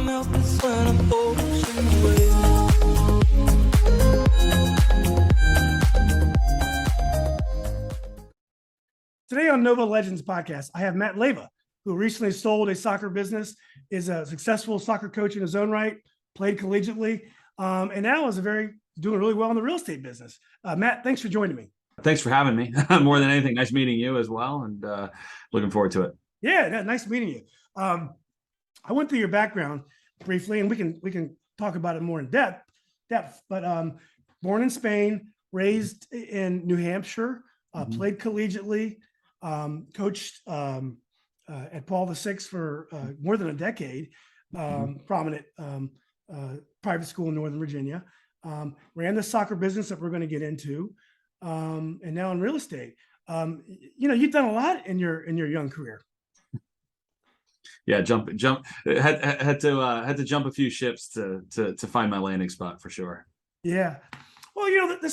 mountains when I'm ocean waves. Today on Nova Legends podcast, I have Matt Leiva, who recently sold a soccer business, is a successful soccer coach in his own right, played collegiately, and now is doing really well in the real estate business. Matt, thanks for joining me. Thanks for having me. More than anything, nice meeting you as well, and looking forward to it. Yeah, nice meeting you. I went through your background briefly, and we can talk about it more in depth. But born in Spain, raised in New Hampshire, played collegiately, coached at Paul VI for more than a decade, prominent private school in Northern Virginia, ran the soccer business that we're going to get into, and now in real estate. You've done a lot in your young career. Yeah, jump. Had to jump a few ships to find my landing spot for sure. Yeah, well, the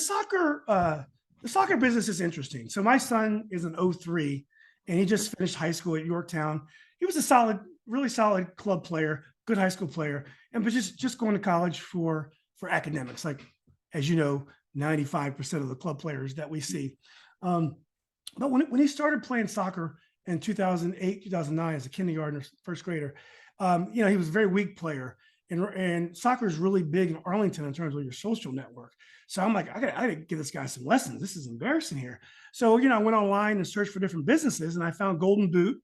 soccer business is interesting. So my son is an 03, and he just finished high school at Yorktown. He was a really solid club player, good high school player, but just going to college for academics. Like, as you know, 95% of the club players that we see. But when he started playing soccer in 2008, 2009 as a kindergartner, first grader, he was a very weak player. And soccer is really big in Arlington in terms of your social network. So I'm like, I gotta give this guy some lessons. This is embarrassing here. So, I went online and searched for different businesses, and I found Golden Boot.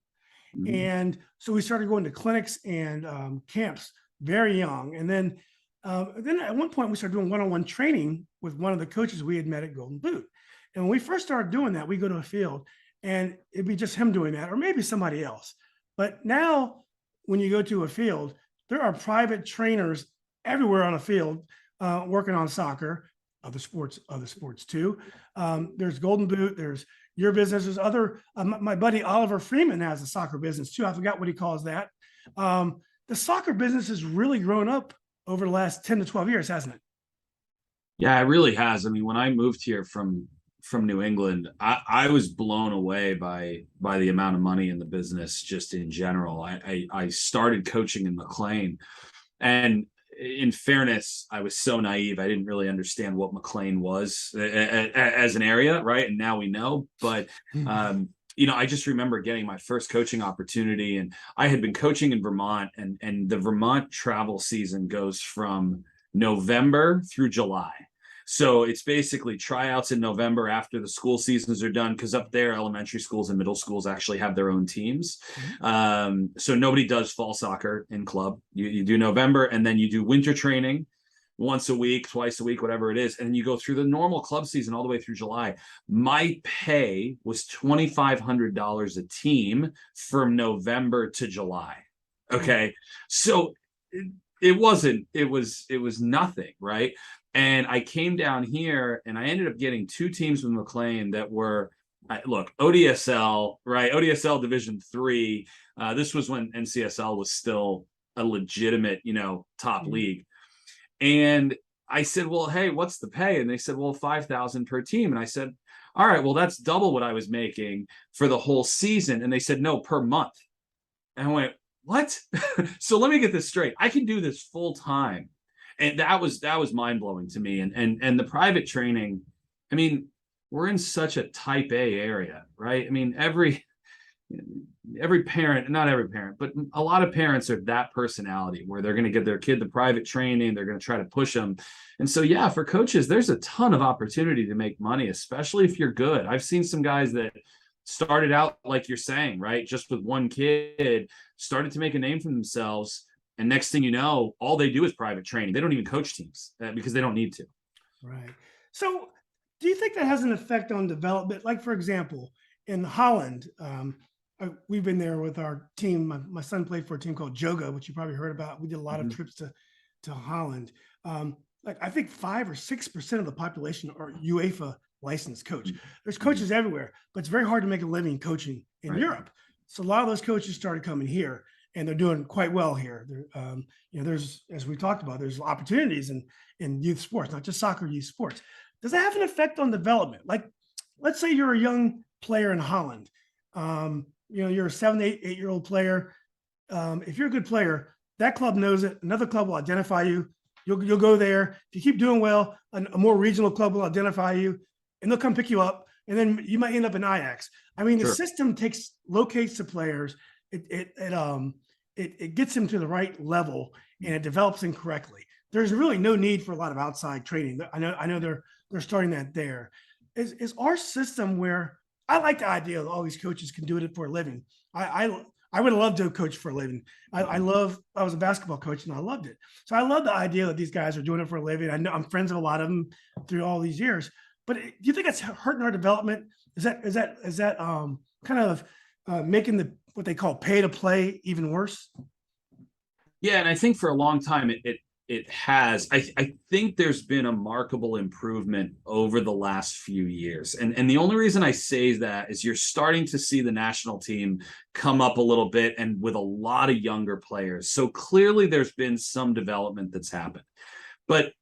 Mm-hmm. And so we started going to clinics and camps very young. And then at one point we started doing one-on-one training with one of the coaches we had met at Golden Boot. And when we first started doing that, we go to a field and it'd be just him doing that, or maybe somebody else. But now when you go to a field, there are private trainers everywhere on a field working on soccer, other sports too. There's Golden Boot, there's your business, there's other, my buddy Oliver Freeman has a soccer business too. I forgot what he calls that. The soccer business has really grown up over the last 10 to 12 years, hasn't it? Yeah, it really has. I mean, when I moved here from New England, I was blown away by the amount of money in the business just in general. I started coaching in McLean, and in fairness, I was so naive. I didn't really understand what McLean was as an area, right? And now we know. But I just remember getting my first coaching opportunity, and I had been coaching in Vermont, and the Vermont travel season goes from November through July. So it's basically tryouts in November after the school seasons are done, because up there, elementary schools and middle schools actually have their own teams. So nobody does fall soccer in club. You do November, and then you do winter training once a week, twice a week, whatever it is. And then you go through the normal club season all the way through July. My pay was $2,500 a team from November to July. Okay. So it was nothing, right? And I came down here and I ended up getting two teams with McLean that were, ODSL, right? ODSL Division III. This was when NCSL was still a legitimate, top league. And I said, well, hey, what's the pay? And they said, well, $5,000 per team. And I said, all right, well, that's double what I was making for the whole season. And they said, no, per month. And I went, what? So let me get this straight. I can do this full time. And that was mind-blowing to me. And the private training, I mean, we're in such a type A area, right? I mean, every parent, not every parent, but a lot of parents are that personality where they're going to get their kid the private training. They're going to try to push them. And so, yeah, for coaches, there's a ton of opportunity to make money, especially if you're good. I've seen some guys that started out, like you're saying, right? Just with one kid, started to make a name for themselves. And next thing you know, all they do is private training. They don't even coach teams because they don't need to. Right. So do you think that has an effect on development? Like, for example, in Holland, we've been there with our team. My son played for a team called Joga, which you probably heard about. We did a lot of trips to Holland. I think 5 or 6% of the population are UEFA licensed coach. There's coaches everywhere, but it's very hard to make a living coaching in Europe. So a lot of those coaches started coming here, and they're doing quite well here. There's, as we talked about, there's opportunities in youth sports, not just soccer, youth sports. Does that have an effect on development? Like, let's say you're a young player in Holland. You're a 7, 8-year-old player. If you're a good player, that club knows it. Another club will identify you. You'll go there. If you keep doing well, a more regional club will identify you, and they'll come pick you up. And then you might end up in Ajax. I mean, the Sure. system locates the players. It gets them to the right level, and it develops them correctly. There's really no need for a lot of outside training. I know they're starting that there. Is our system where I like the idea that all these coaches can do it for a living. I would have loved to coach for a living. I was a basketball coach and I loved it. So I love the idea that these guys are doing it for a living. I know I'm friends with a lot of them through all these years. But do you think it's hurting our development? Is that kind of making what they call pay to play even worse? Yeah, and I think for a long time it has. I think there's been a markable improvement over the last few years. And the only reason I say that is you're starting to see the national team come up a little bit and with a lot of younger players. So clearly there's been some development that's happened. But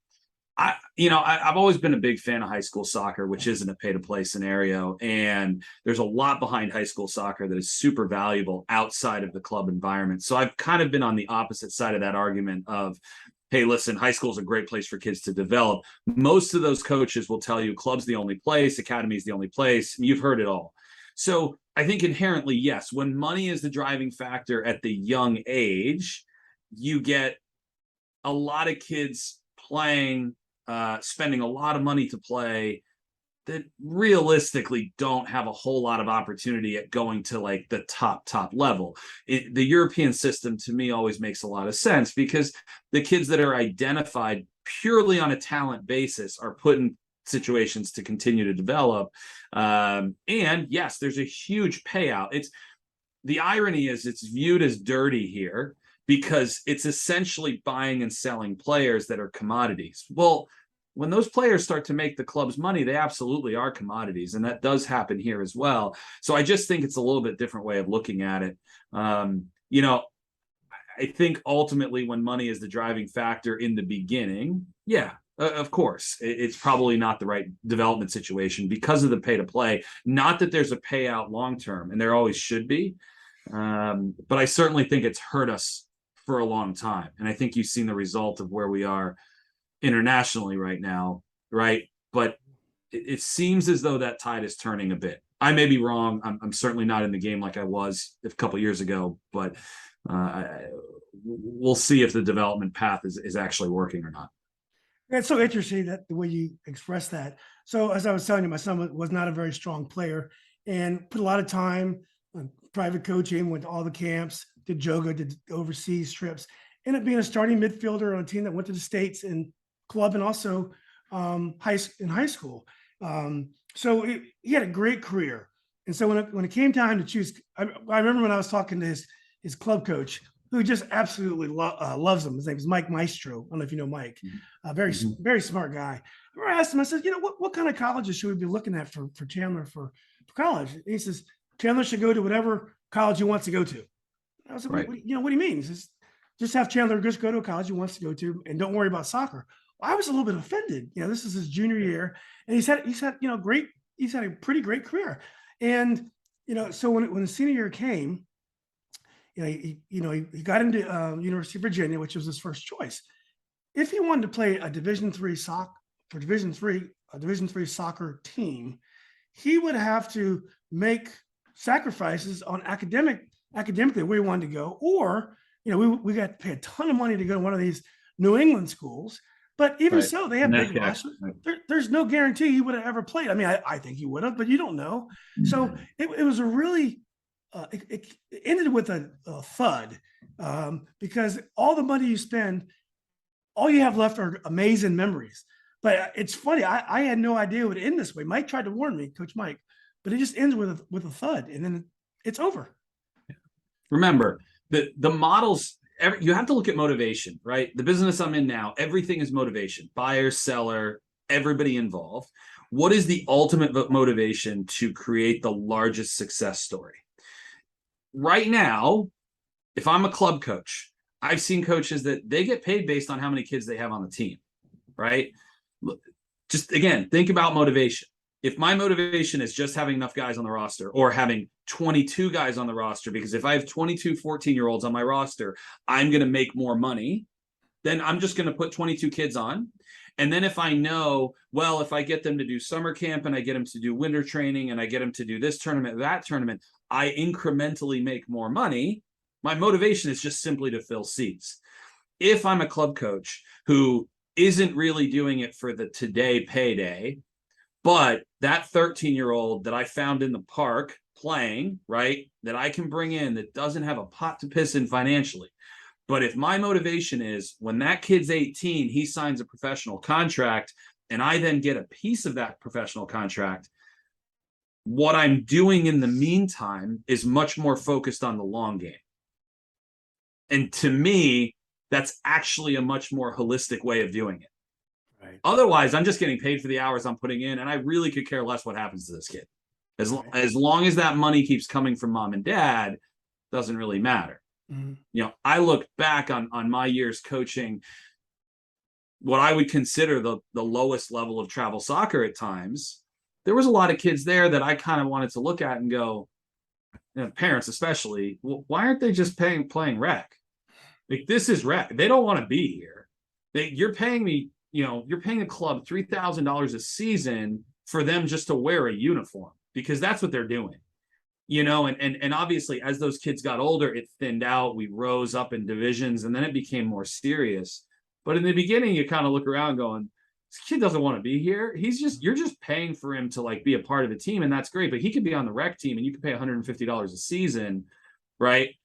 I've always been a big fan of high school soccer, which isn't a pay-to-play scenario. And there's a lot behind high school soccer that is super valuable outside of the club environment. So I've kind of been on the opposite side of that argument of, hey, listen, high school is a great place for kids to develop. Most of those coaches will tell you club's the only place, academy is the only place. And you've heard it all. So I think inherently, yes, when money is the driving factor at the young age, you get a lot of kids playing, spending a lot of money to play that realistically don't have a whole lot of opportunity at going to like the top level. The European system to me always makes a lot of sense because the kids that are identified purely on a talent basis are put in situations to continue to develop. And yes, there's a huge payout. The irony is it's viewed as dirty here because it's essentially buying and selling players that are commodities. Well, when those players start to make the club's money, they absolutely are commodities. And that does happen here as well. So I just think it's a little bit different way of looking at it. I think ultimately when money is the driving factor in the beginning, yeah, of course, it's probably not the right development situation because of the pay to play. Not that there's a payout long-term, and there always should be. But I certainly think it's hurt us for a long time. And I think you've seen the result of where we are internationally right now, right? But it seems as though that tide is turning a bit. I may be wrong. I'm certainly not in the game like I was a couple of years ago, but we'll see if the development path is actually working or not. It's so interesting that the way you express that. So as I was telling you, my son was not a very strong player and put a lot of time on private coaching, went to all the camps, did yoga, did overseas trips, ended up being a starting midfielder on a team that went to the States and club and also in high school. So he had a great career. And so when it came time to choose, I remember when I was talking to his club coach, who just absolutely loves him. His name is Mike Maestro. I don't know if you know Mike. Very smart guy. I asked him, I said, what kind of colleges should we be looking at for Chandler for college? And he says, Chandler should go to whatever college he wants to go to. I was like, right. What do you mean? He says, just have Chandler just go to a college he wants to go to and don't worry about soccer. Well, I was a little bit offended. This is his junior year. And he's had a pretty great career. And, so when the senior year came, he got into University of Virginia, which was his first choice. If he wanted to play a Division III soccer team, he would have to make sacrifices on academically where he wanted to go, or we got to pay a ton of money to go to one of these New England schools. But even so, they have big rosters. There's no guarantee he would have ever played. I mean, I think he would have, but you don't know. So it was a really it ended with a thud because all the money you spend, all you have left are amazing memories. But it's funny. I had no idea it would end this way. Mike tried to warn me, Coach Mike, but it just ends with a thud, and then it's over. Remember, the models, you have to look at motivation, right? The business I'm in now, everything is motivation. Buyer, seller, everybody involved. What is the ultimate motivation to create the largest success story? Right now, if I'm a club coach, I've seen coaches that they get paid based on how many kids they have on the team, right? Just again, think about motivation. if my motivation is just having enough guys on the roster or having 22 guys on the roster, because if I have 22 14-year-olds on my roster, I'm going to make more money, then I'm just going to put 22 kids on. And then if I know, well, if I get them to do summer camp and I get them to do winter training and I get them to do this tournament, that tournament, I incrementally make more money. My motivation is just simply to fill seats. If I'm a club coach who isn't really doing it for the today payday, but that 13-year-old that I found in the park playing, right, that I can bring in that doesn't have a pot to piss in financially. But if my motivation is when that kid's 18, he signs a professional contract and I then get a piece of that professional contract, what I'm doing in the meantime is much more focused on the long game. And to me, that's actually a much more holistic way of doing it. Right. Otherwise, I'm just getting paid for the hours I'm putting in, and I really could care less what happens to this kid. As long as that money keeps coming from mom and dad, doesn't really matter. Mm-hmm. You know, I look back on my years coaching what I would consider the lowest level of travel soccer at times. There was a lot of kids there that I kind of wanted to look at and go, you know, parents especially, well, why aren't they just playing rec? Like, this is rec. They don't want to be here. You're paying me, you know, you're paying a club $3,000 a season for them just to wear a uniform, because that's what they're doing. You know, and obviously as those kids got older, it thinned out. We rose up in divisions and then it became more serious. But in the beginning, you kind of look around going, this kid doesn't want to be here. You're just paying for him to like be a part of the team. And that's great. But he could be on the rec team and you could pay $150 a season. Right.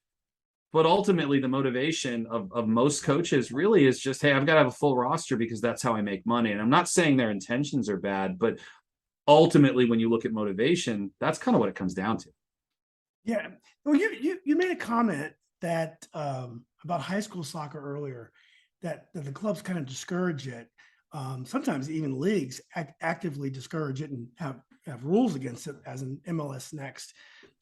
But ultimately, the motivation of most coaches really is just, hey, I've got to have a full roster because that's how I make money. And I'm not saying their intentions are bad, but ultimately, when you look at motivation, that's kind of what it comes down to. Yeah. Well, you made a comment that about high school soccer earlier, that the clubs kind of discourage it. Sometimes even leagues actively discourage it and have rules against it, as in MLS Next.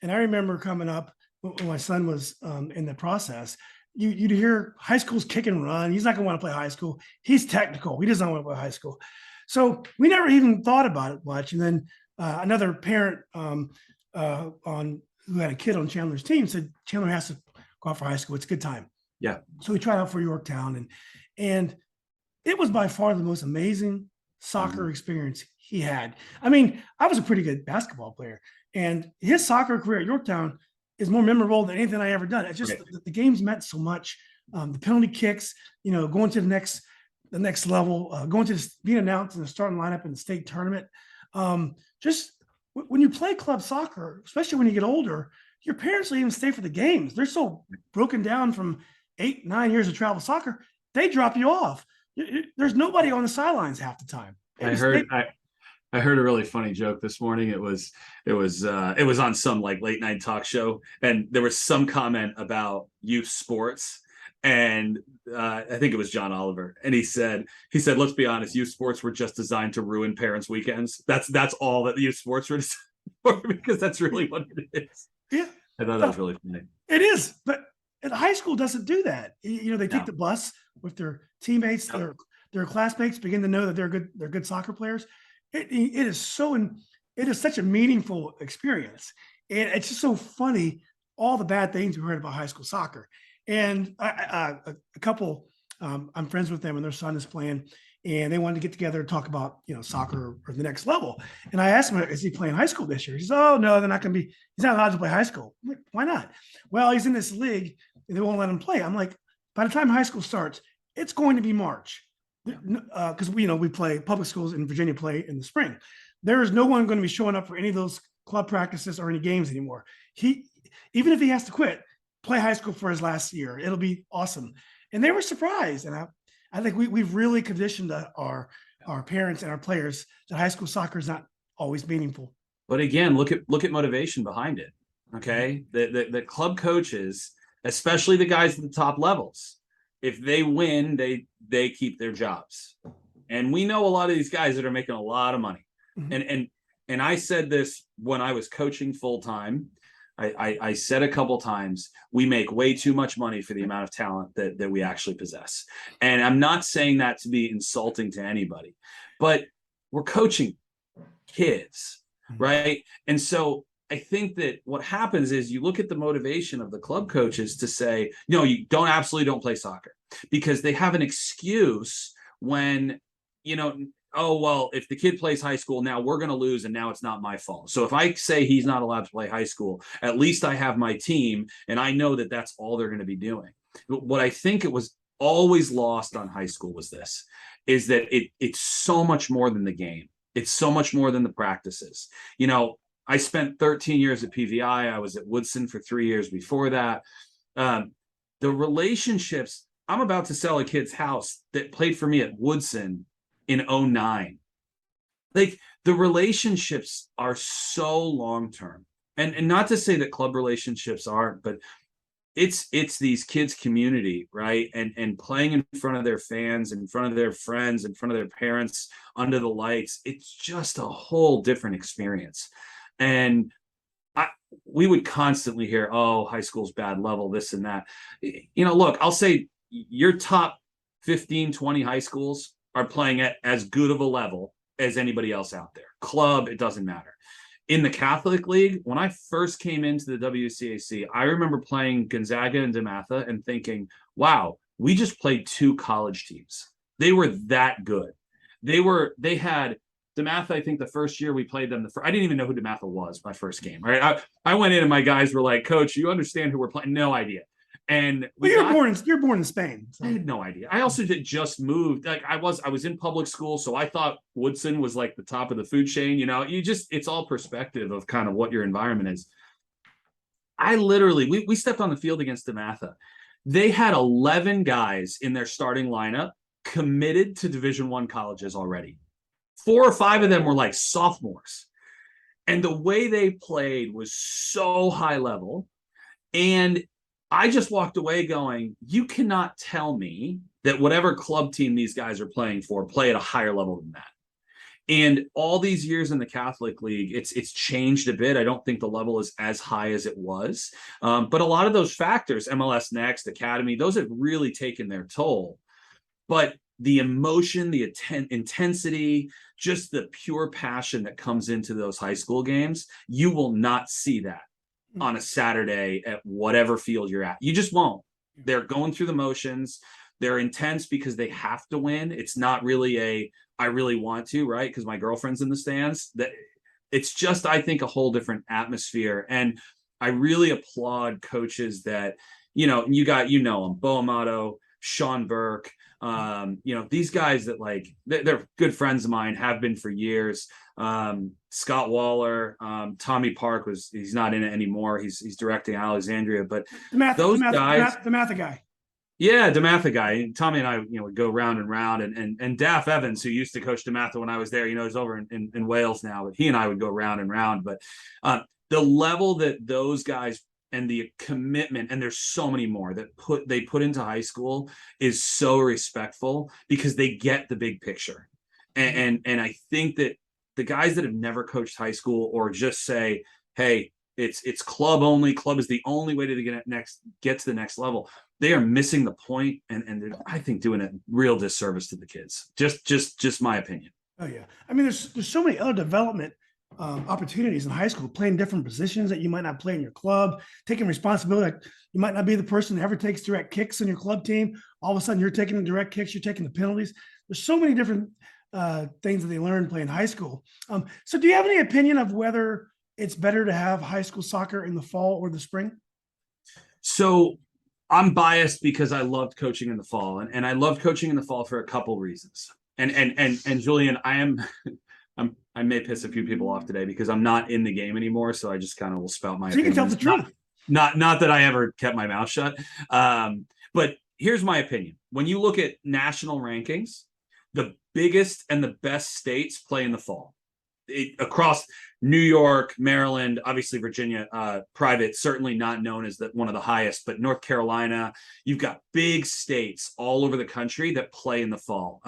And I remember coming up when my son was in the process, you'd hear high school's kick and run. He's not going to want to play high school. He's technical. He doesn't want to play high school. So we never even thought about it much. And then another parent who had a kid on Chandler's team said, Chandler has to go out for high school. It's a good time. Yeah. So he tried out for Yorktown, and it was by far the most amazing soccer experience he had. I mean, I was a pretty good basketball player, and his soccer career at Yorktown is more memorable than anything I ever done. It's just the games meant so much. The penalty kicks, you know, going to the next level, going to being announced in the starting lineup in the state tournament. Just when you play club soccer, especially when you get older, your parents will even stay for the games. They're so broken down from 8-9 years of travel soccer, they drop you off. There's nobody on the sidelines half the time. I heard a really funny joke this morning. It was on some like late night talk show, and there was some comment about youth sports. And I think it was John Oliver, and he said, let's be honest, youth sports were just designed to ruin parents' weekends. That's all that youth sports were designed for, because that's really what it is. Yeah, I thought that was really funny. It is, but high school doesn't do that. You know, they take the bus with their teammates, their classmates, begin to know that they're good soccer players. It is such a meaningful experience, and it's just so funny, all the bad things we heard about high school soccer. And a couple, I'm friends with them, and their son is playing, and they wanted to get together and talk about, you know, soccer or the next level. And I asked him, is he playing high school this year? He says, oh, no, they're not going to be, he's not allowed to play high school. I'm like, why not? Well, he's in this league and they won't let him play. I'm like, by the time high school starts, it's going to be March. Because we play, public schools in Virginia play in the spring. There is no one going to be showing up for any of those club practices or any games anymore. Even if he has to quit, play high school for his last year, it'll be awesome. And they were surprised. And I think we've really conditioned our parents and our players that high school soccer is not always meaningful. But again, look at motivation behind it. Okay, the club coaches, especially the guys at the top levels, if they win, they keep their jobs. And we know a lot of these guys that are making a lot of money. Mm-hmm. And I said this when I was coaching full time. I said a couple times, we make way too much money for the amount of talent that we actually possess. And I'm not saying that to be insulting to anybody, but we're coaching kids, right? And so I think that what happens is you look at the motivation of the club coaches to say, no, you absolutely don't play soccer, because they have an excuse when, oh, well, if the kid plays high school, now we're going to lose and now it's not my fault. So if I say he's not allowed to play high school, at least I have my team and I know that that's all they're going to be doing. But what I think it was always lost on high school was this, is that it's so much more than the game. It's so much more than the practices. I spent 13 years at PVI. I was at Woodson for 3 years before that. The relationships, I'm about to sell a kid's house that played for me at Woodson in 2009. Like, the relationships are so long-term, and not to say that club relationships aren't, but it's these kids' community, right? And playing in front of their fans, in front of their friends, in front of their parents, under the lights. It's just a whole different experience. And we would constantly hear, oh, high school's bad level, this and that. Look, I'll say your top 15, 20 high schools are playing at as good of a level as anybody else out there. Club, it doesn't matter. In the Catholic League, when I first came into the WCAC, I remember playing Gonzaga and DeMatha and thinking, wow, we just played 2 college teams. They were that good. They had DeMatha, I think the first year we played them, I didn't even know who DeMatha was my first game, right? I went in and my guys were like, Coach, you understand who we're playing? No idea. And you're born in Spain. So. I had no idea. I also just moved. Like, I was in public school, so I thought Woodson was like the top of the food chain. It's all perspective of kind of what your environment is. I literally, we stepped on the field against DeMatha. They had 11 guys in their starting lineup committed to Division I colleges already. 4 or 5 of them were like sophomores. And the way they played was so high level. And I just walked away going, you cannot tell me that whatever club team these guys are playing for play at a higher level than that. And all these years in the Catholic League, it's changed a bit. I don't think the level is as high as it was. But a lot of those factors, MLS Next, Academy, those have really taken their toll. But the emotion, the intensity, just the pure passion that comes into those high school games, you will not see that on a Saturday at whatever field you're at. You just won't. They're going through the motions. They're intense because they have to win. It's not really I really want to, right? Because my girlfriend's in the stands. That it's just, I think, a whole different atmosphere. And I really applaud coaches that, you got, them, Bo Amato, Sean Burke, these guys that, like, they're good friends of mine, have been for years. Scott Waller, Tommy Park he's not in it anymore. He's directing Alexandria, but those guys, DeMatha guy. Yeah, DeMatha guy. Tommy and I, would go round and round, and Daff Evans, who used to coach DeMatha when I was there, he's over in Wales now, but he and I would go round and round. But the level that those guys and the commitment, and there's so many more that they put into high school, is so respectful because they get the big picture. And I think that the guys that have never coached high school, or just say, hey, it's club only, club is the only way to get to the next level, they are missing the point, and they're, I think, doing a real disservice to the kids. Just my opinion. Oh yeah, I mean, there's so many other development opportunities in high school, playing different positions that you might not play in your club, taking responsibility. Like, you might not be the person that ever takes direct kicks in your club team. All of a sudden, you're taking the direct kicks, you're taking the penalties. There's so many different things that they learn playing high school. So do you have any opinion of whether it's better to have high school soccer in the fall or the spring? So I'm biased because I loved coaching in the fall, and I loved coaching in the fall for a couple reasons. And Julian, I may piss a few people off today because I'm not in the game anymore, so I just kind of will spout my opinion. You can tell the truth. Not that I ever kept my mouth shut. But here's my opinion. When you look at national rankings, the biggest and the best states play in the fall. Across New York, Maryland, obviously Virginia, private, certainly not known as one of the highest, but North Carolina, you've got big states all over the country that play in the fall.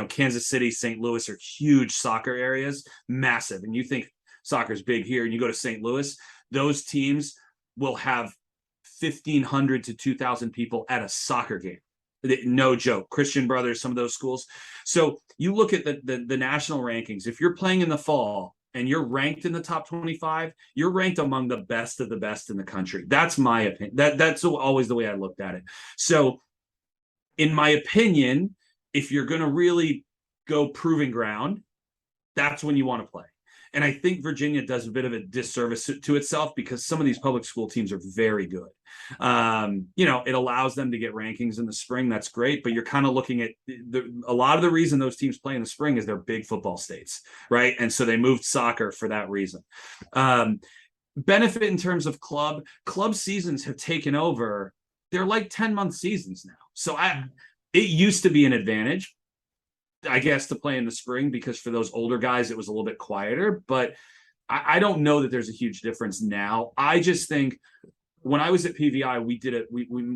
Kansas City, St. Louis are huge soccer areas, massive. And you think soccer's big here, and you go to St. Louis, those teams will have 1,500 to 2,000 people at a soccer game. No joke. Christian Brothers, some of those schools. So you look at the national rankings. If you're playing in the fall and you're ranked in the top 25, you're ranked among the best of the best in the country. That's my opinion. That's always the way I looked at it. So in my opinion, if you're going to really go proving ground, that's when you want to play. And I think Virginia does a bit of a disservice to itself because some of these public school teams are very good. It allows them to get rankings in the spring. That's great. But you're kind of looking at a lot of the reason those teams play in the spring is they're big football states, right? And so they moved soccer for that reason. Benefit in terms of club seasons have taken over. They're like 10-month seasons now. So it used to be an advantage, I guess, to play in the spring because for those older guys, it was a little bit quieter, but I don't know that there's a huge difference now. I just think when I was at PVI,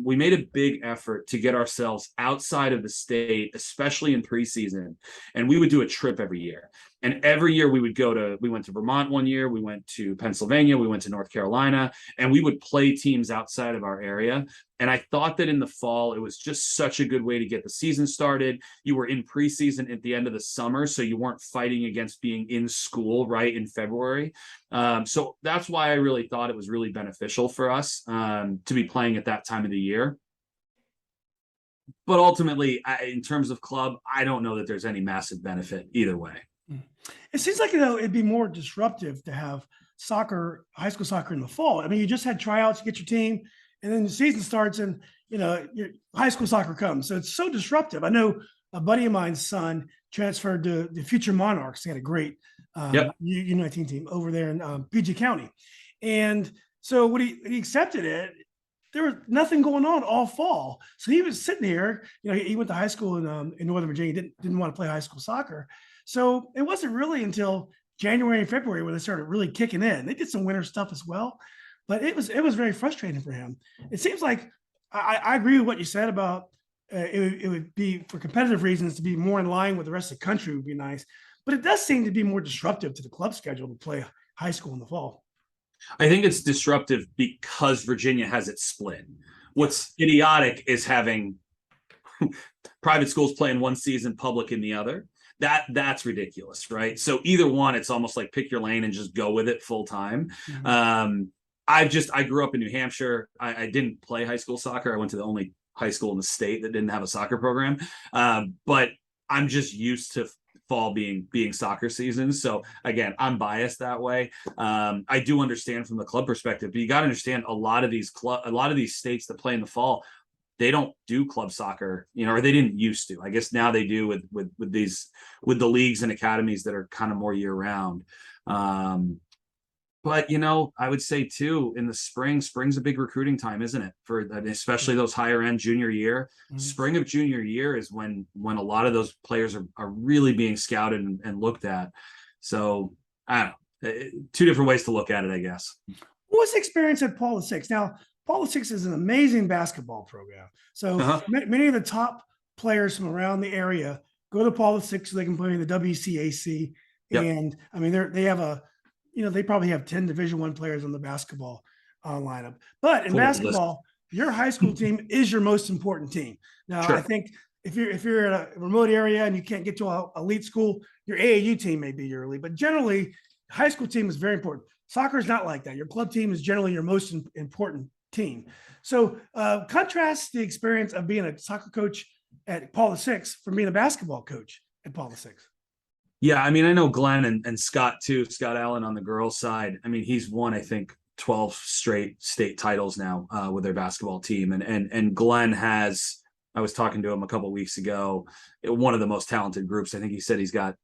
we made a big effort to get ourselves outside of the state, especially in preseason. And we would do a trip every year. And every year we went to Vermont one year, we went to Pennsylvania, we went to North Carolina, and we would play teams outside of our area. And I thought that in the fall, it was just such a good way to get the season started. You were in preseason at the end of the summer, so you weren't fighting against being in school right in February. So that's why I really thought it was really beneficial for us to be playing at that time of the year. But ultimately, in terms of club, I don't know that there's any massive benefit either way. It seems like, it'd be more disruptive to have high school soccer in the fall. I mean, you just had tryouts, you get your team, and then the season starts and, your high school soccer comes. So it's so disruptive. I know a buddy of mine's son transferred to the Future Monarchs. They had a great U19 team over there in PG County. And so when he accepted it, there was nothing going on all fall. So he was sitting here, he went to high school in Northern Virginia, didn't want to play high school soccer. So it wasn't really until January and February where they started really kicking in. They did some winter stuff as well, but it was very frustrating for him. It seems like I agree with what you said about it would be for competitive reasons to be more in line with the rest of the country would be nice, but it does seem to be more disruptive to the club schedule to play high school in the fall. I think it's disruptive because Virginia has it split. What's idiotic is having private schools playing one season, public in the other. That's ridiculous, right? So either one, it's almost like pick your lane and just go with it full time. Mm-hmm. I grew up in New Hampshire. I didn't play high school soccer. I went to the only high school in the state that didn't have a soccer program. But I'm just used to fall being soccer season. So again, I'm biased that way. I do understand from the club perspective, but you got to understand a lot of these states that play in the fall, they don't do club soccer, or they didn't used to. I guess now they do with the leagues and academies that are kind of more year round. But I would say too, in the spring's a big recruiting time, isn't it? For especially those higher end junior year. Mm-hmm. Spring of junior year is when a lot of those players are really being scouted and looked at. So I don't know, two different ways to look at it, I guess. What was the experience at Paul VI? Now, Paul VI is an amazing basketball program. So many of the top players from around the area go to Paul VI so they can play in the WCAC. Yep. And I mean, they have they probably have 10 Division I players on the basketball lineup. But in basketball, your high school team is your most important team. Now, sure. I think if you're in a remote area and you can't get to an elite school, your AAU team may be your elite. But generally, high school team is very important. Soccer is not like that. Your club team is generally your most important team. So contrast the experience of being a soccer coach at Paul VI from being a basketball coach at Paul VI. Yeah, I mean, I know Glenn and Scott too, Scott Allen on the girls' side. I mean, he's won, I think, 12 straight state titles now with their basketball team. And Glenn has, I was talking to him a couple of weeks ago, one of the most talented groups. I think he said he's got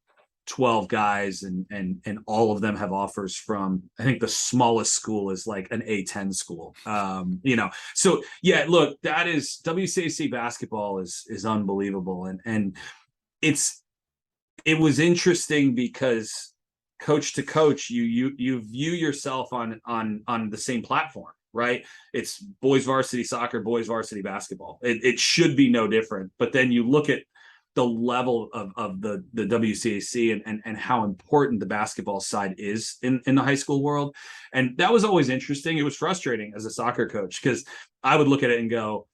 12 guys and all of them have offers from, I think the smallest school is like an A10 school. So yeah, look, that is WCAC basketball is unbelievable. And it was interesting because coach to coach, you view yourself on the same platform, right? It's boys varsity soccer, boys varsity basketball. It should be no different. But then you look at the level of the WCAC and how important the basketball side is in the high school world. And that was always interesting. It was frustrating as a soccer coach because I would look at it and go,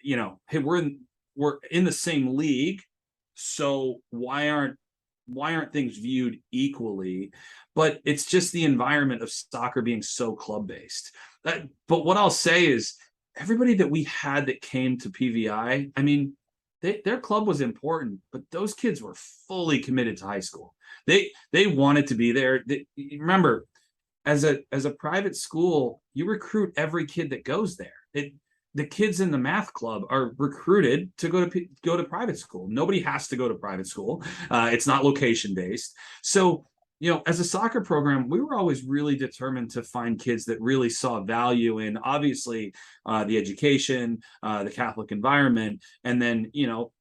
hey, we're we're in the same league, so why aren't things viewed equally? But it's just the environment of soccer being so club based. But what I'll say is everybody that we had that came to PVI, I mean, their club was important, but those kids were fully committed to high school. They wanted to be there. Remember, as a private school, you recruit every kid that goes there. The kids in the math club are recruited to go to private school. Nobody has to go to private school. It's not location based. So, as a soccer program, we were always really determined to find kids that really saw value in, obviously, the education, the Catholic environment, and then,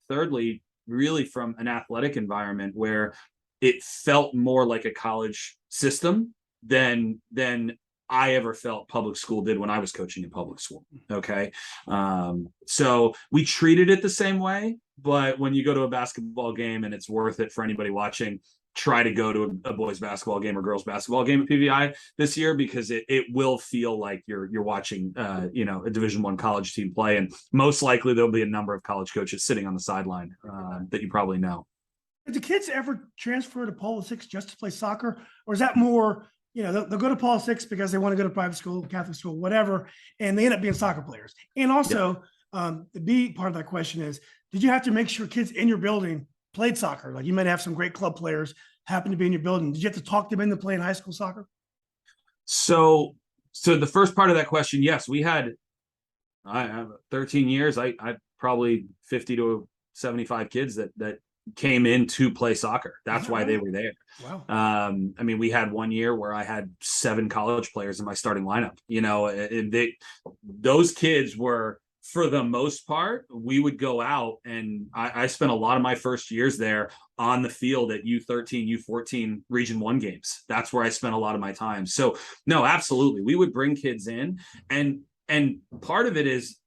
thirdly, really from an athletic environment where it felt more like a college system than I ever felt public school did when I was coaching in public school. Okay. So we treated it the same way, but when you go to a basketball game and it's worth it for anybody watching, try to go to a boys basketball game or girls basketball game at PVI this year, because it will feel like you're watching, a Division I college team play. And most likely there'll be a number of college coaches sitting on the sideline that you probably know. Did the kids ever transfer to Paul VI just to play soccer? Or is that more, they'll go to Paul VI because they want to go to private school, Catholic school, whatever, and they end up being soccer players? And also, the B part of that question is, did you have to make sure kids in your building played soccer? Like, you might have some great club players happen to be in your building. Did you have to talk them into playing high school soccer? So the first part of that question, yes, we had, I have 13 years. I probably 50 to 75 kids that came in to play soccer. That's why they were there. Wow. I mean, we had one year where I had 7 college players in my starting lineup, and those kids were, for the most part, we would go out, and I spent a lot of my first years there on the field at U13, U14 Region 1 games. That's where I spent a lot of my time. So no, absolutely. We would bring kids in, and part of it is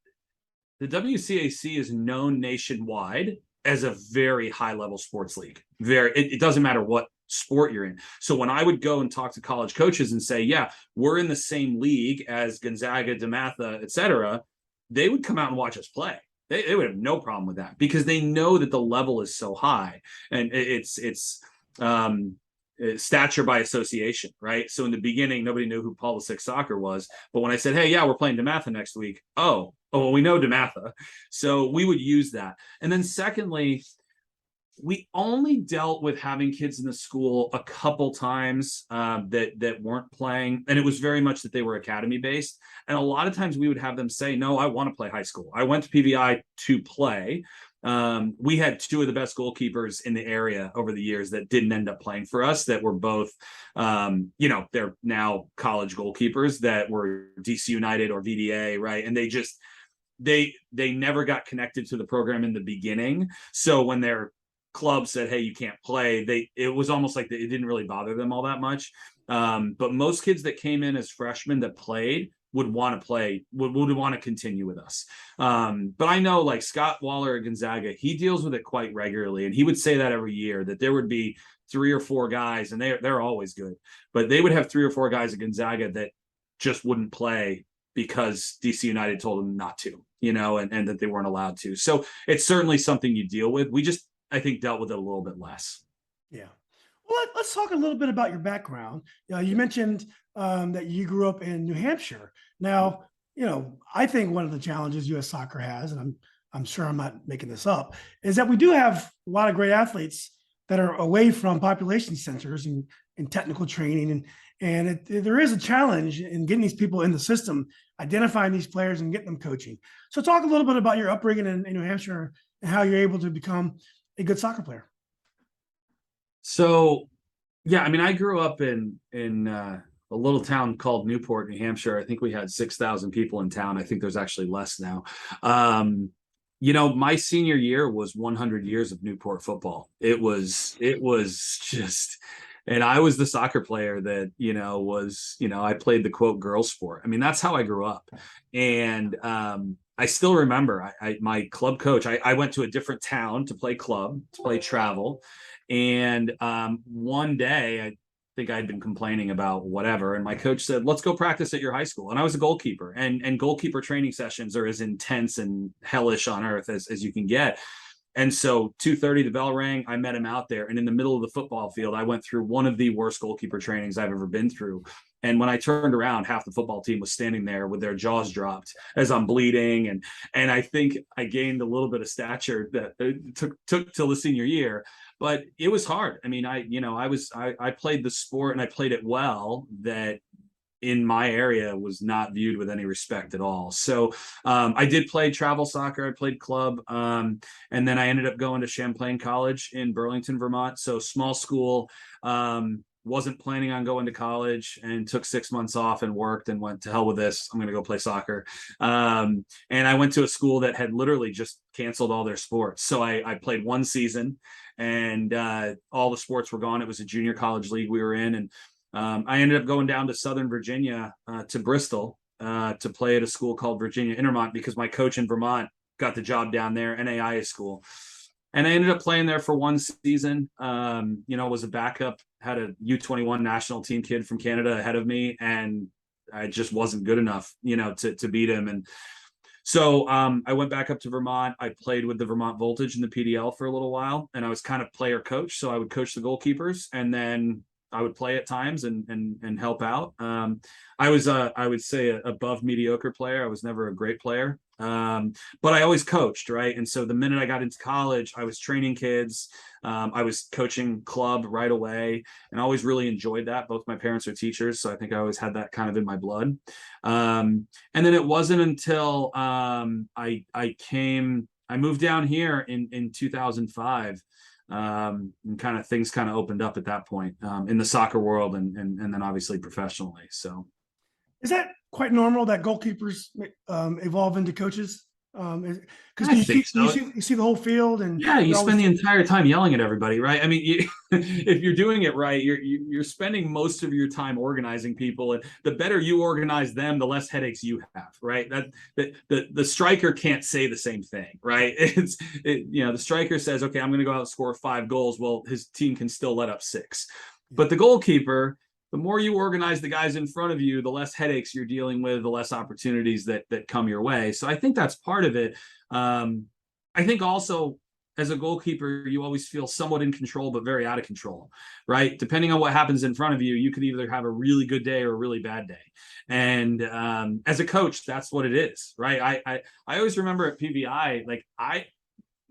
the WCAC is known nationwide as a very high level sports league. It doesn't matter what sport you're in. So when I would go and talk to college coaches and say, yeah, we're in the same league as Gonzaga, DeMatha, et cetera, they would come out and watch us play. They would have no problem with that, because they know that the level is so high, and it's stature by association, right? So in the beginning, nobody knew who Paul VI Soccer was, but when I said, hey, yeah, we're playing DeMatha next week, oh, well, we know DeMatha. So we would use that. And then secondly, we only dealt with having kids in the school a couple times that weren't playing, and it was very much that they were academy based. And a lot of times we would have them say, no, I want to play high school. I went to PVI to play. We had 2 of the best goalkeepers in the area over the years that didn't end up playing for us, that were both, they're now college goalkeepers that were DC United or VDA, right? And they never got connected to the program in the beginning. So when their club said, hey, you can't play, it was almost like it didn't really bother them all that much. But most kids that came in as freshmen that played would want to play, would want to continue with us. But I know, like Scott Waller at Gonzaga, he deals with it quite regularly. And he would say that every year, that there would be 3 or 4 guys, and they're always good, but they would have 3 or 4 guys at Gonzaga that just wouldn't play because DC United told them not to, and that they weren't allowed to. So it's certainly something you deal with. We just, I think, dealt with it a little bit less. Yeah. Well, let's talk a little bit about your background. You mentioned that you grew up in New Hampshire. Now, I think one of the challenges U.S. soccer has, and I'm sure I'm not making this up, is that we do have a lot of great athletes that are away from population centers and technical training, and there is a challenge in getting these people in the system, identifying these players and getting them coaching. So talk a little bit about your upbringing in New Hampshire and how you're able to become a good soccer player. So, yeah, I mean, I grew up in a little town called Newport, New Hampshire. I think we had 6,000 people in town. I think there's actually less now. My senior year was 100 years of Newport football. It was just, and I was the soccer player that, I played the quote girl sport. I mean, that's how I grew up. And, I still remember my club coach, I went to a different town to play club, to play travel. And one day, think I'd been complaining about whatever. And my coach said, let's go practice at your high school. And I was a goalkeeper, and goalkeeper training sessions are as intense and hellish on earth as you can get. And so 2:30, the bell rang. I met him out there. And in the middle of the football field, I went through one of the worst goalkeeper trainings I've ever been through. And when I turned around, half the football team was standing there with their jaws dropped as I'm bleeding. And I think I gained a little bit of stature that it took till the senior year. But it was hard. I mean, I played the sport, and I played it well, that in my area was not viewed with any respect at all. So I did play travel soccer. I played club. And then I ended up going to Champlain College in Burlington, Vermont. So small school, wasn't planning on going to college, and took 6 months off and worked and went, to hell with this. I'm going to go play soccer. And I went to a school that had literally just canceled all their sports. So I played one season, and all the sports were gone. It was a junior college league we were in. And I ended up going down to Southern Virginia, to Bristol, to play at a school called Virginia Intermont, because my coach in Vermont got the job down there, NAIA school. And I ended up playing there for one season. Was a backup, had a U21 national team kid from Canada ahead of me, and I just wasn't good enough, to beat him. And so I went back up to Vermont. I played with the Vermont Voltage in the PDL for a little while, and I was kind of player coach. So I would coach the goalkeepers, and then I would play at times and help out. I was I would say above mediocre player. I was never a great player, but I always coached, right? And so the minute I got into college, I was training kids. I was coaching club right away, and I always really enjoyed that. Both my parents are teachers, so I think I always had that kind of in my blood. And then it wasn't until I moved down here in 2005. And kind of things kind of opened up at that point, in the soccer world, and then obviously professionally. So Is that quite normal that goalkeepers evolve into coaches? Because I think so. you see the whole field, and Yeah, you spend the entire time yelling at everybody, right? I mean, if you're doing it right, you're spending most of your time organizing people, and the better you organize them, the less headaches you have, right? The striker can't say the same thing, right? The striker says, okay, I'm going to go out and score 5 goals. Well, his team can still let up 6, but the goalkeeper, the more you organize the guys in front of you, the less headaches you're dealing with, the less opportunities that come your way. So I think that's part of it. I think also, as a goalkeeper, you always feel somewhat in control, but very out of control, right? Depending on what happens in front of you, you could either have a really good day or a really bad day. And as a coach, that's what it is, right? I always remember at PVI,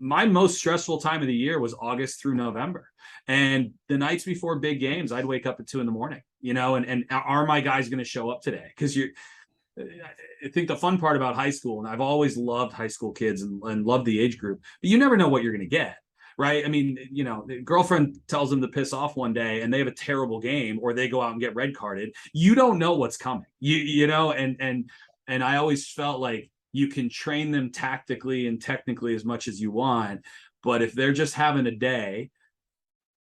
my most stressful time of the year was August through November. And the nights before big games, I'd wake up at 2 a.m, and are my guys going to show up today? Because I think the fun part about high school, and I've always loved high school kids and loved the age group, but you never know what you're going to get, right? I mean, the girlfriend tells them to piss off one day and they have a terrible game, or they go out and get red carded. You don't know what's coming, and I always felt like you can train them tactically and technically as much as you want, but if they're just having a day,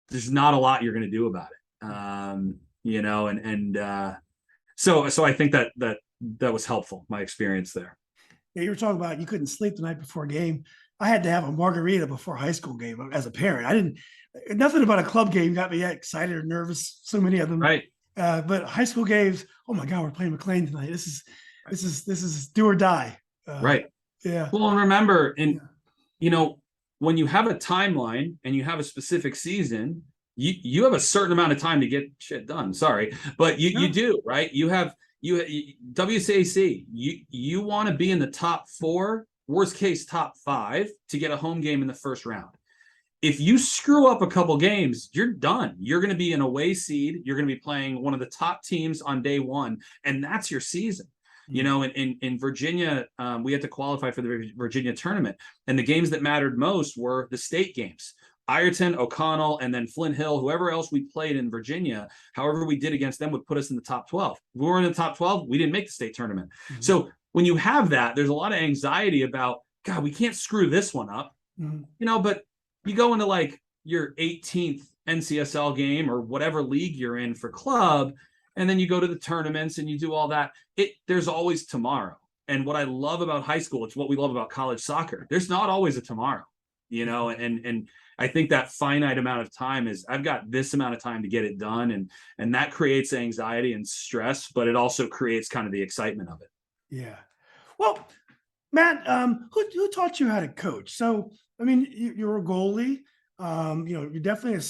there's not a lot you're going to do about it. So I think that was helpful, my experience there. Yeah, you were talking about you couldn't sleep the night before a game. I had to have a margarita before a high school game as a parent. Nothing about a club game got me excited or nervous. So many of them, right? But high school games, oh my God, we're playing McLean tonight. This is do or die. Right. Yeah. Well, and remember, when you have a timeline and you have a specific season, you have a certain amount of time to get shit done. Sorry, but you do, right? You WCAC, you want to be in the top 4, worst case top 5, to get a home game in the first round. If you screw up a couple games, you're done. You're going to be an away seed. You're going to be playing one of the top teams on day 1, and that's your season. In Virginia, we had to qualify for the Virginia tournament, and the games that mattered most were the state games. Ireton, O'Connell, and then Flint Hill, whoever else we played in Virginia, however we did against them would put us in the top 12. If we were in the top 12, we didn't make the state tournament. Mm-hmm. So when you have that, there's a lot of anxiety about, God, we can't screw this one up. Mm-hmm. But you go into your 18th NCSL game or whatever league you're in for club, and then you go to the tournaments and you do all that. There's always tomorrow. And what I love about high school, it's what we love about college soccer. There's not always a tomorrow. and I think that finite amount of time is I've got this amount of time to get it done. And that creates anxiety and stress, but it also creates kind of the excitement of it. Yeah. Well, Matt, who taught you how to coach? So, I mean, you're a goalie. You're definitely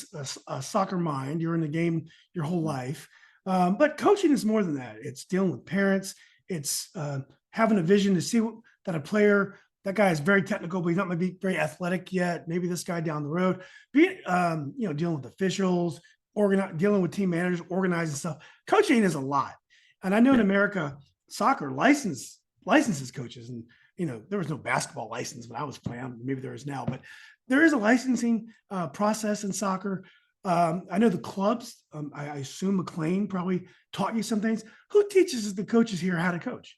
a soccer mind. You're in the game your whole life. But coaching is more than that. It's dealing with parents. It's having a vision to see that a player, that guy is very technical, but he's not maybe very athletic yet. Maybe this guy down the road. Dealing with officials, dealing with team managers, organizing stuff. Coaching is a lot. And I know in America, soccer licenses coaches, and there was no basketball license when I was playing. Maybe there is now, but there is a licensing process in soccer. I know the clubs. I assume McLean probably taught you some things. Who teaches the coaches here how to coach?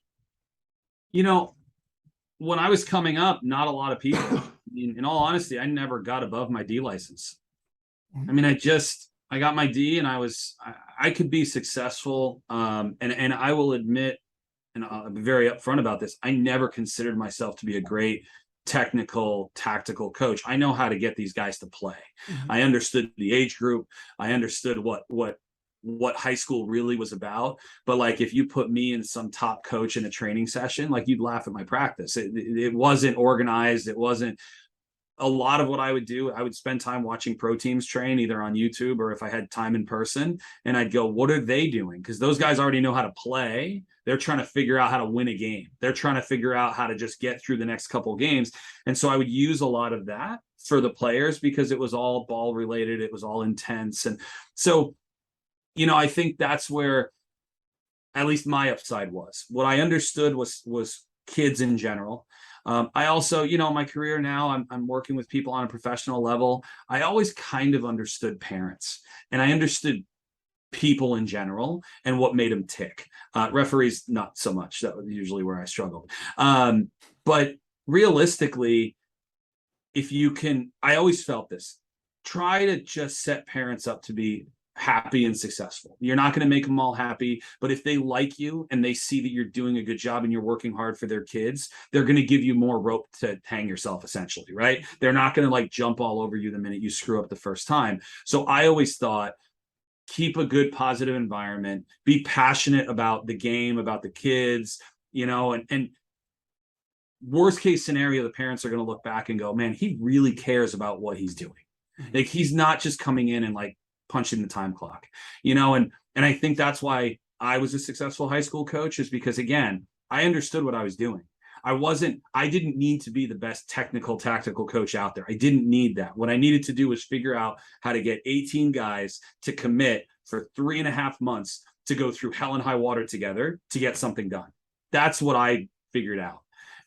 When I was coming up, not a lot of people. In all honesty, I never got above my D license. I mean, I got my D, and I could be successful. And I will admit, and I'll be very upfront about this, I never considered myself to be a great technical, tactical coach. I know how to get these guys to play. Mm-hmm. I understood the age group. I understood what high school really was about. But like, if you put me and some top coach in a training session, like, you'd laugh at my practice. It wasn't organized. It wasn't. A lot of what I would do, I would spend time watching pro teams train, either on YouTube or if I had time in person, and I'd go, what are they doing? Because those guys already know how to play. They're trying to figure out how to win a game. They're trying to figure out how to just get through the next couple of games. And so I would use a lot of that for the players, because it was all ball related. It was all intense. And so, I think that's where at least my upside was. What I understood was kids in general. I also, my career now, I'm working with people on a professional level. I always kind of understood parents, and I understood people in general and what made them tick. Referees, not so much. That was usually where I struggled. But realistically, I always felt this, try to just set parents up to be happy and successful. You're not going to make them all happy, but if they like you and they see that you're doing a good job and you're working hard for their kids, they're going to give you more rope to hang yourself, essentially, right? They're not going to like jump all over you the minute you screw up the first time. So I always thought, keep a good, positive environment, be passionate about the game, about the kids, and worst case scenario, the parents are going to look back and go, man, he really cares about what he's doing. Like, he's not just coming in and like punching the time clock, and I think that's why I was a successful high school coach, is because, again, I understood what I was doing. I didn't need to be the best technical, tactical coach out there. I didn't need that. What I needed to do was figure out how to get 18 guys to commit for 3.5 months to go through hell and high water together to get something done. That's what I figured out.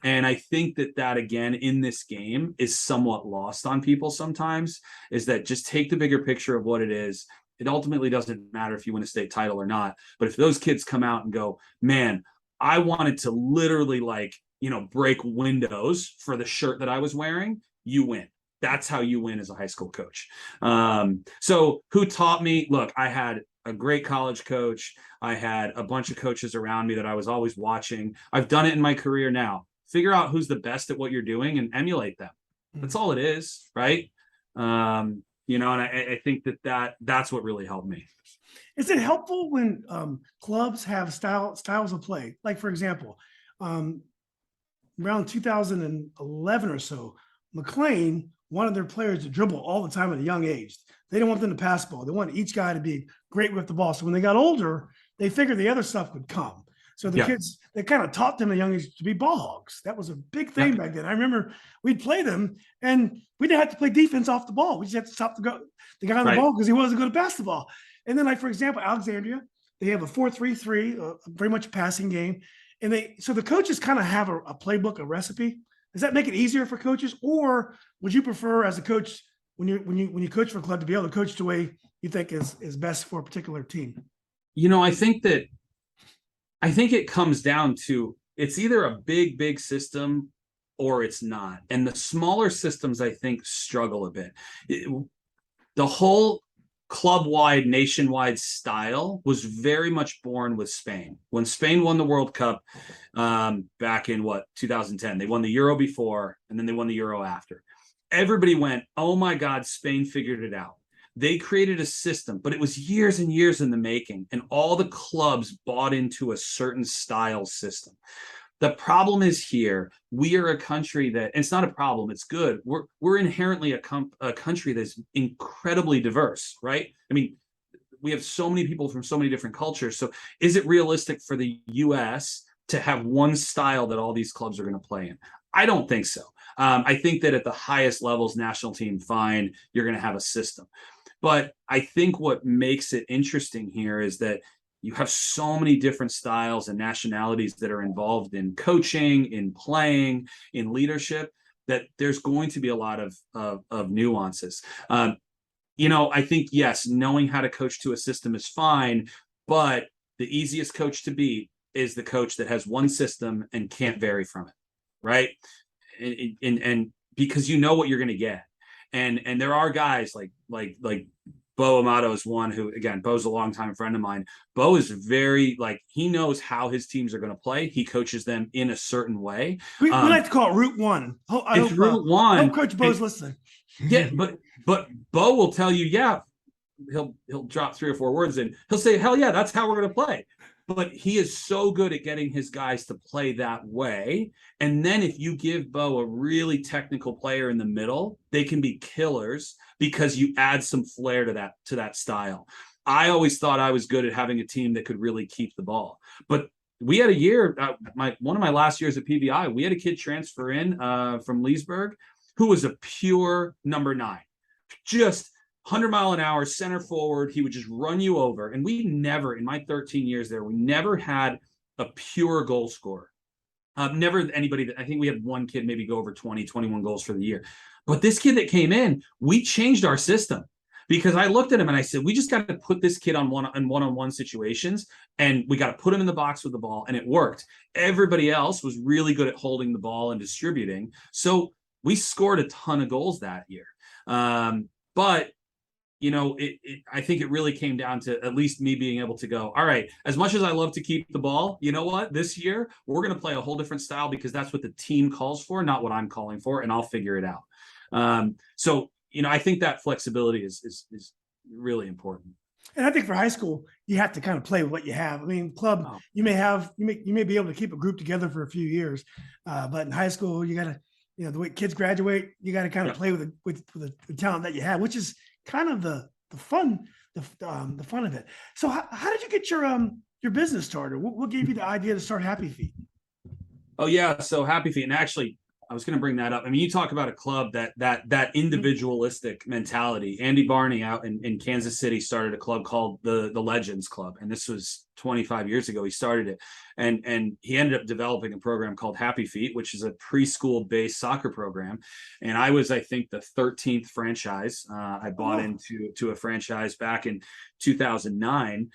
And I think that again, in this game, is somewhat lost on people sometimes, is that just take the bigger picture of what it is. It ultimately doesn't matter if you win a state title or not. But if those kids come out and go, man, I wanted to literally break windows for the shirt that I was wearing, you win. That's how you win as a high school coach. So who taught me? Look, I had a great college coach. I had a bunch of coaches around me that I was always watching. I've done it in my career now. Figure out who's the best at what you're doing and emulate them. That's all it is, right? And I think that's what really helped me. Is it helpful when clubs have styles of play? Like, for example, around 2011 or so, McLean wanted their players to dribble all the time at a young age. They didn't want them to pass the ball. They wanted each guy to be great with the ball. So when they got older, they figured the other stuff would come. So the kids, they kind of taught them at a young age to be ball hogs. That was a big thing back then. I remember we'd play them, and we didn't have to play defense off the ball. We just had to stop the guy on the ball because he wasn't going to pass the ball. And then, like, for example, Alexandria, they have a 4-3-3, very much passing game. And so the coaches kind of have a playbook, a recipe. Does that make it easier for coaches, or would you prefer, as a coach, when you coach for a club, to be able to coach the way you think is best for a particular team? I think it comes down to, it's either a big system or it's not. And the smaller systems, I think, struggle a bit. The whole club-wide, nationwide style was very much born with Spain. When Spain won the World Cup back in 2010, they won the Euro before, and then they won the Euro after. everybody went, oh my God, Spain figured it out. They created a system, but it was years and years in the making, and all the clubs bought into a certain style system. The problem is here, we are a country that, and it's not a problem, it's good. We're inherently a country that's incredibly diverse, right? I mean, we have so many people from so many different cultures. So is it realistic for the US to have one style that all these clubs are going to play in? I don't think so. I think that at the highest levels, national team, fine, you're going to have a system. But I think what makes it interesting here is that you have so many different styles and nationalities that are involved in coaching, in playing, in leadership, that there's going to be a lot of nuances. I think, yes, knowing how to coach to a system is fine, but the easiest coach to beat is the coach that has one system and can't vary from it, right? And because you know what you're going to get. And there are guys like Bo Amato is one who, again, Bo's a longtime friend of mine. Bo is very, he knows how his teams are going to play. He coaches them in a certain way. We like to call it Route One. It's Route One. Hope Coach Bo's listening. Yeah, but Bo will tell you, yeah, he'll drop 3 or 4 words and he'll say, hell yeah, that's how we're going to play. But he is so good at getting his guys to play that way. And then if you give Bo a really technical player in the middle, they can be killers because you add some flair to that style. I always thought I was good at having a team that could really keep the ball. But we had a year, one of my last years at PVI, we had a kid transfer in from Leesburg who was a pure number 9. Just 100-mile-an-hour center forward. He would just run you over. And we never, in my 13 years there, we never had a pure goal scorer. Never anybody that, I think we had one kid maybe go over 20, 21 goals for the year. But this kid that came in, we changed our system because I looked at him and I said, we just got to put this kid on one-on-one situations, and we got to put him in the box with the ball. And it worked. Everybody else was really good at holding the ball and distributing. So we scored a ton of goals that year. But I think it really came down to at least me being able to go, all right, as much as I love to keep the ball, you know what? This year, we're going to play a whole different style because that's what the team calls for, not what I'm calling for, and I'll figure it out. I think that flexibility is really important. And I think for high school, you have to kind of play with what you have. I mean, club, you may be able to keep a group together for a few years, but in high school, you got to, the way kids graduate, you got to kind of play with the talent that you have, which is kind of the fun of it. So how did you get your business started? What gave you the idea to start Happy Feet? Oh yeah, so Happy Feet, and actually I was going to bring that up. I mean, you talk about a club that individualistic mentality. Andy Barney out in Kansas City started a club called the Legends Club, and this was 25 years ago. He started it, and he ended up developing a program called Happy Feet, which is a preschool-based soccer program. And I was, I think, the 13th franchise. I bought into a franchise back in 2009.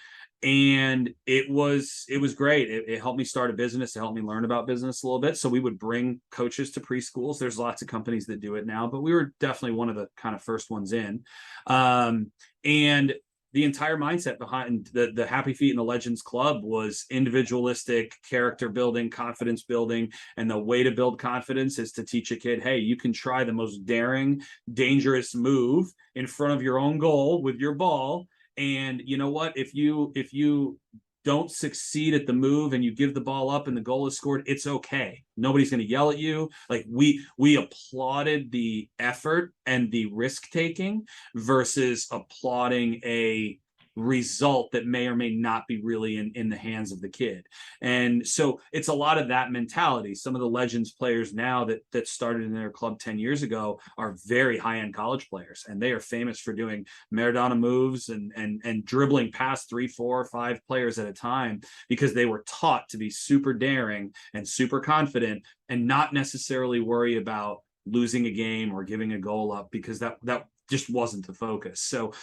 And it was great. It helped me start a business. It helped me learn about business a little bit. So we would bring coaches to preschools. There's lots of companies that do it now, but we were definitely one of the kind of first ones in. And the entire mindset behind the Happy Feet and the Legends Club was individualistic, character building, confidence building. And the way to build confidence is to teach a kid, hey, you can try the most daring, dangerous move in front of your own goal with your ball. And you know what? If you don't succeed at the move and you give the ball up and the goal is scored, it's okay. Nobody's going to yell at you. Like we applauded the effort and the risk taking versus applauding a result that may or may not be really in the hands of the kid. And so it's a lot of that mentality. Some of the Legends players now that started in their club 10 years ago are very high-end college players, and they are famous for doing Maradona moves and dribbling past 3, 4, 5 players at a time because they were taught to be super daring and super confident and not necessarily worry about losing a game or giving a goal up, because that just wasn't the focus. So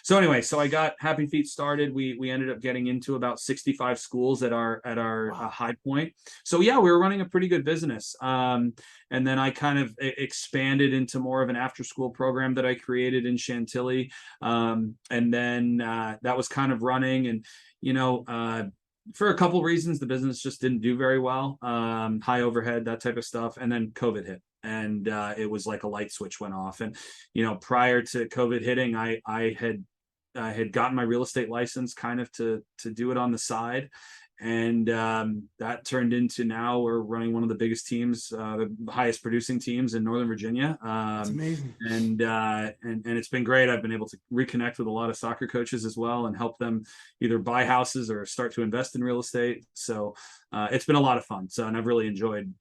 anyway, so I got Happy Feet started. We ended up getting into about 65 schools at our high point. So yeah, we were running a pretty good business. And then I kind of expanded into more of an after school program that I created in Chantilly. And then that was kind of running, and for a couple of reasons, the business just didn't do very well. High overhead, that type of stuff. And then COVID hit. And it was like a light switch went off. And, prior to COVID hitting, I had gotten my real estate license kind of to do it on the side. And that turned into now we're running one of the biggest teams, the highest producing teams in Northern Virginia. It's amazing. And it's been great. I've been able to reconnect with a lot of soccer coaches as well and help them either buy houses or start to invest in real estate. So it's been a lot of fun. So, and I've really enjoyed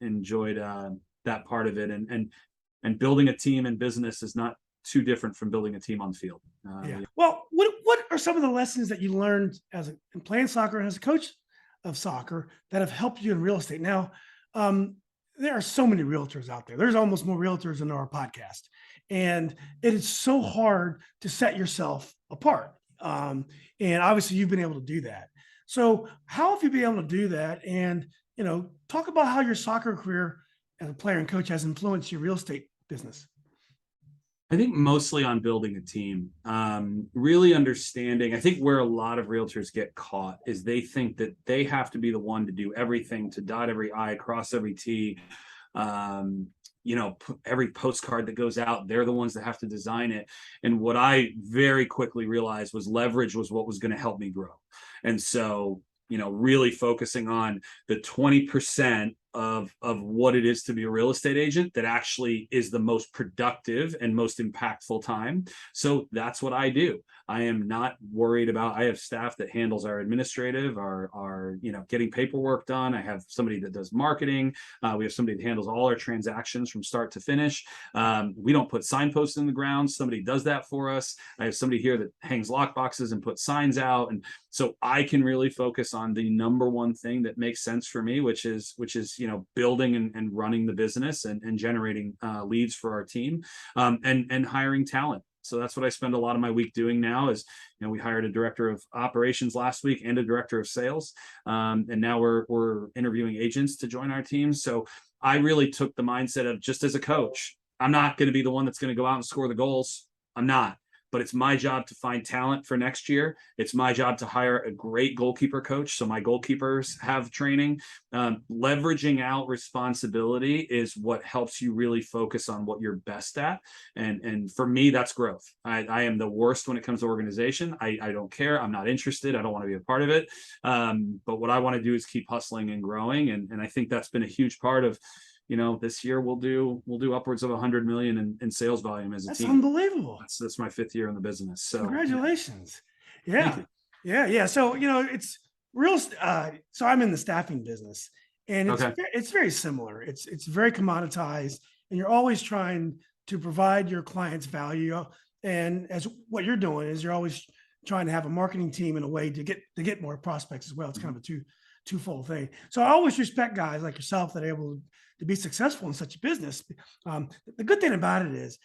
that part of it. And building a team in business is not too different from building a team on the field. Yeah. Well, what are some of the lessons that you learned in playing soccer and as a coach of soccer that have helped you in real estate? Now, there are so many realtors out there. There's almost more realtors in our podcast, and it is so hard to set yourself apart. And obviously you've been able to do that. So how have you been able to do that? And, talk about how your soccer career as a player and coach has influenced your real estate business. I think mostly on building a team, really understanding. I think where a lot of realtors get caught is they think that they have to be the one to do everything, to dot every I, cross every T. Every postcard that goes out, they're the ones that have to design it. And what I very quickly realized was leverage was what was going to help me grow. And so, really focusing on the 20% of what it is to be a real estate agent that actually is the most productive and most impactful time. So that's what I do. I am not worried about, I have staff that handles our administrative, our getting paperwork done. I have somebody that does marketing. We have somebody that handles all our transactions from start to finish. We don't put signposts in the ground. Somebody does that for us. I have somebody here that hangs lock boxes and puts signs out. And so I can really focus on the number one thing that makes sense for me, which is building and running the business and generating leads for our team, and hiring talent. So that's what I spend a lot of my week doing now is, we hired a director of operations last week and a director of sales. And now we're interviewing agents to join our team. So I really took the mindset of, just as a coach, I'm not going to be the one that's going to go out and score the goals. I'm not. But it's my job to find talent for next year. It's my job to hire a great goalkeeper coach, so my goalkeepers have training. Leveraging out responsibility is what helps you really focus on what you're best at. And for me, that's growth. I am the worst when it comes to organization. I don't care. I'm not interested. I don't want to be a part of it. But what I want to do is keep hustling and growing. And I think that's been a huge part of, this year we'll do upwards of 100 million in sales volume as a team. That's unbelievable. That's my 5th year in the business. So congratulations. Yeah. Yeah. So, it's real. So I'm in the staffing business, and it's very similar. It's very commoditized, and you're always trying to provide your clients value. And as what you're doing is you're always trying to have a marketing team in a way to get more prospects as well. It's kind of a twofold thing. So I always respect guys like yourself that are able to be successful in such a business. The good thing about it is,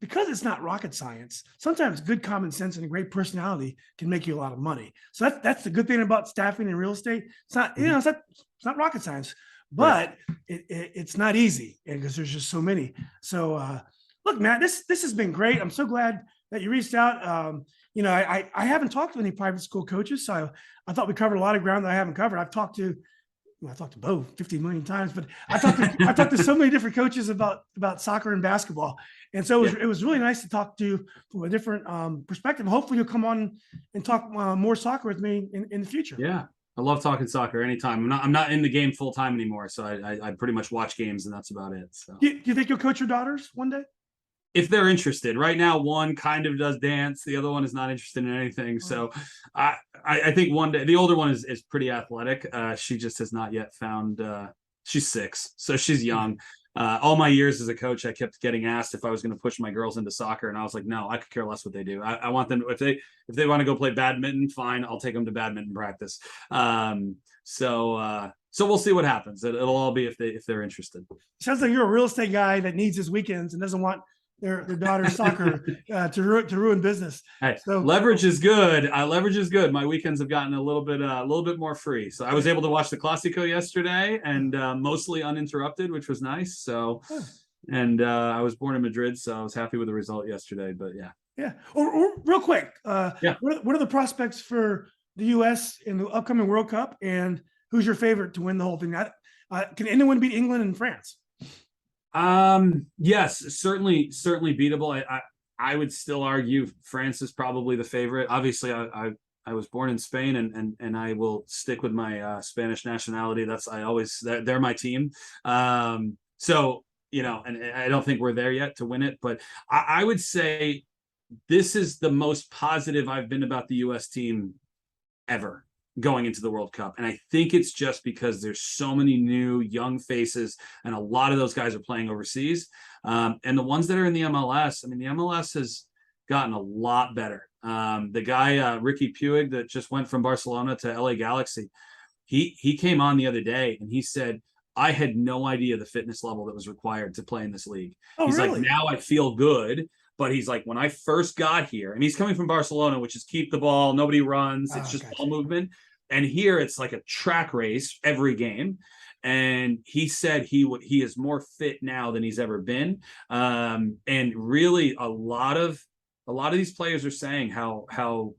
because it's not rocket science, sometimes good common sense and a great personality can make you a lot of money. So that's the good thing about staffing in real estate. It's not, it's not rocket science, but it's not easy because there's just so many. So look, Matt, this has been great. I'm so glad that you reached out. I haven't talked to any private school coaches, so I thought we covered a lot of ground that I haven't covered. I've talked to Bo 50 million times, but I talked to so many different coaches about soccer and basketball. And so it was really nice to talk to from a different perspective. Hopefully you'll come on and talk more soccer with me in the future. Yeah. I love talking soccer anytime. I'm not in the game full time anymore. So I pretty much watch games and that's about it. So do you think you'll coach your daughters one day? If they're interested. Right now, one kind of does dance. The other one is not interested in anything. So I think one day, the older one is pretty athletic. She just has not yet found, she's 6, so she's young. All my years as a coach, I kept getting asked if I was going to push my girls into soccer. And I was like, no, I could care less what they do. I want them, if they want to go play badminton, fine. I'll take them to badminton practice. So we'll see what happens. It'll all be if they're interested. Sounds like you're a real estate guy that needs his weekends and doesn't want their daughter's soccer to ruin business. Hey, so leverage is good. Leverage is good. My weekends have gotten a little bit more free. So I was able to watch the Clásico yesterday and mostly uninterrupted, which was nice. So, and I was born in Madrid, so I was happy with the result yesterday. But yeah. Yeah. Or real quick, what are the prospects for the U.S. in the upcoming World Cup, and who's your favorite to win the whole thing? Can anyone beat England and France? Yes, certainly beatable. I would still argue France is probably the favorite. Obviously, I was born in Spain, and I will stick with my Spanish nationality. They're my team. So and I don't think we're there yet to win it, but I would say this is the most positive I've been about the U.S. team ever going into the World Cup. And I think it's just because there's so many new young faces, and a lot of those guys are playing overseas. And the ones that are in the MLS, I mean, the MLS has gotten a lot better. The guy, Ricky Puig, that just went from Barcelona to LA Galaxy, he came on the other day and he said, I had no idea the fitness level that was required to play in this league. Oh, he's really? like, now I feel good. But he's like, when I first got here, and he's coming from Barcelona, which is keep the ball, nobody runs, it's just ball movement. And here it's like a track race every game. And he said he is more fit now than he's ever been. And really, a lot of these players are saying how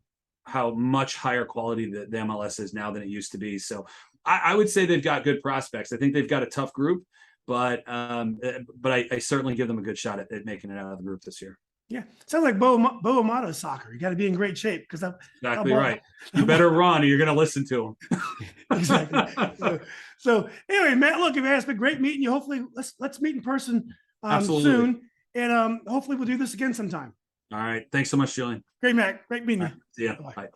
much higher quality the MLS is now than it used to be. So I would say they've got good prospects. I think they've got a tough group, but I certainly give them a good shot at making it out of the group this year. Yeah, sounds like Bo Amato's soccer. You got to be in great shape because exactly right. You better run, or you're going to listen to him. Exactly. So anyway, Matt, look, it's been great meeting you. Hopefully, let's meet in person soon, and hopefully we'll do this again sometime. All right, thanks so much, Julian. Great, Matt. Great meeting you. See ya. Bye.